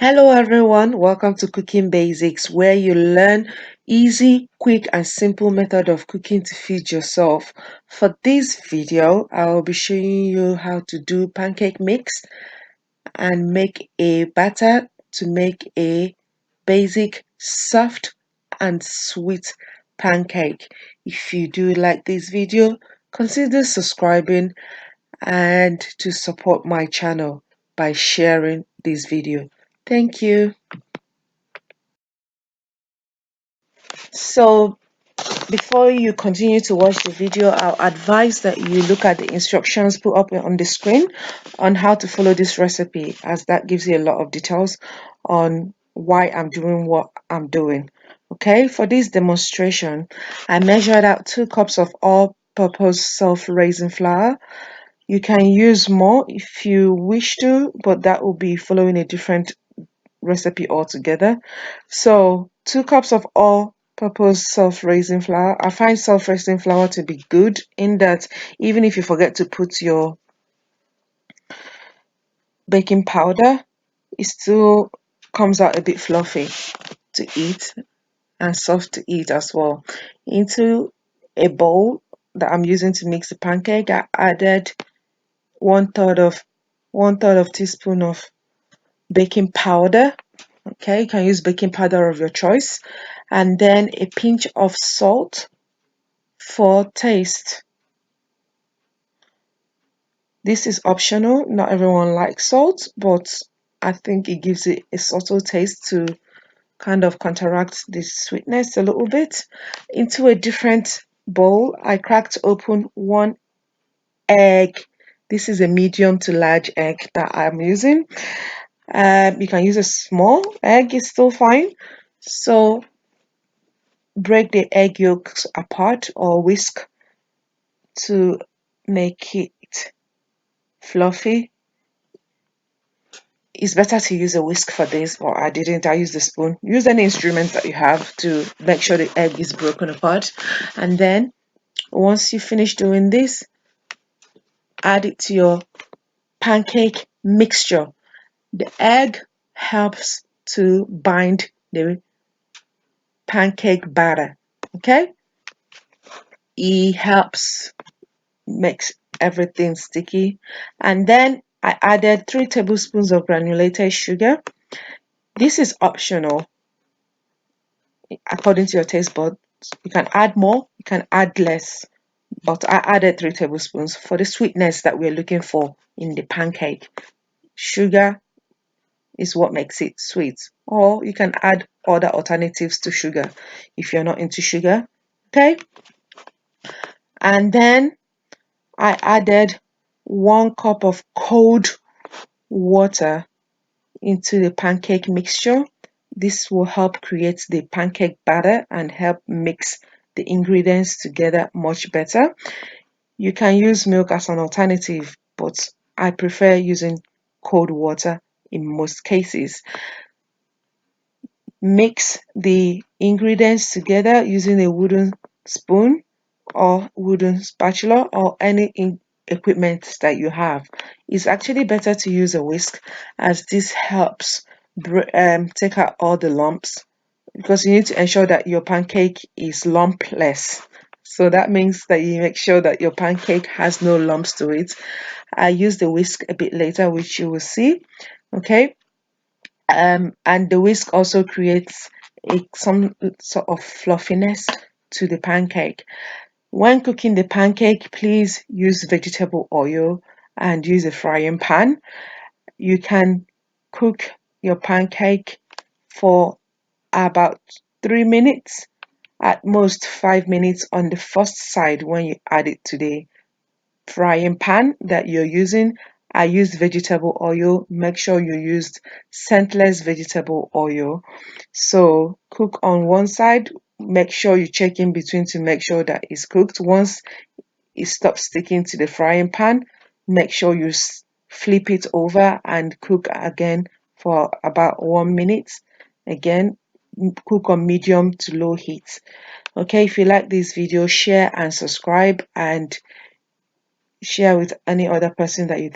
Hello everyone, welcome to Cooking Basics, where you learn easy, quick and simple method of cooking to feed yourself. For this video, I will be showing you how to do pancake mix and make a batter to make a basic, soft and sweet pancake. If you do like this video, consider subscribing and to support my channel by sharing this video. Thank you. So before you continue to watch the video, I'll advise that you look at the instructions put up on the screen on how to follow this recipe, as that gives you a lot of details on why I'm doing what I'm doing. Okay, for this demonstration, I measured out 2 cups of all-purpose self-raising flour. You can use more if you wish to, but that will be following a different recipe altogether. So 2 cups of all-purpose self-raising flour. I find self-raising flour to be good in that even if you forget to put your baking powder, it still comes out a bit fluffy to eat and soft to eat as well. Into a bowl that I'm using to mix the pancake, I added one third of teaspoon of baking powder. Okay, you can use baking powder of your choice, and then a pinch of salt for taste. This is optional, not everyone likes salt, but I think it gives it a subtle taste to kind of counteract the sweetness a little bit. Into a different bowl, I cracked open 1 egg. This is a medium to large egg that I'm using. You can use a small egg, it's still fine. So break the egg yolks apart or whisk to make it fluffy. It's better to use a whisk for this, but I didn't. I used a spoon. Use any instrument that you have to make sure the egg is broken apart. And then once you finish doing this, add it to your pancake mixture. The egg helps to bind the pancake batter. Okay? It helps makes everything sticky. And then I added 3 tablespoons of granulated sugar. This is optional according to your taste buds. You can add more, you can add less, but I added 3 tablespoons for the sweetness that we're looking for in the pancake. Sugar is what makes it sweet, or you can add other alternatives to sugar if you're not into sugar. Okay, and then I added 1 cup of cold water into the pancake mixture. This will help create the pancake batter and help mix the ingredients together much better. You can use milk as an alternative, but I prefer using cold water in most cases. Mix the ingredients together using a wooden spoon or wooden spatula or any equipment that you have. It's actually better to use a whisk, as this helps take out all the lumps, because you need to ensure that your pancake is lumpless. So that means that you make sure that your pancake has no lumps to it. I use the whisk a bit later, which you will see. Okay, and the whisk also creates some sort of fluffiness to the pancake. When cooking the pancake, please use vegetable oil and use a frying pan. You can cook your pancake for about 3 minutes, at most 5 minutes on the first side when you add it to the frying pan that you're using. I used vegetable oil. Make sure you used scentless vegetable oil. So cook on one side. Make sure you check in between to make sure that it's cooked. Once it stops sticking to the frying pan, make sure you flip it over and cook again for about 1 minute. Again, cook on medium to low heat. Okay, if you like this video, share and subscribe, and share with any other person that you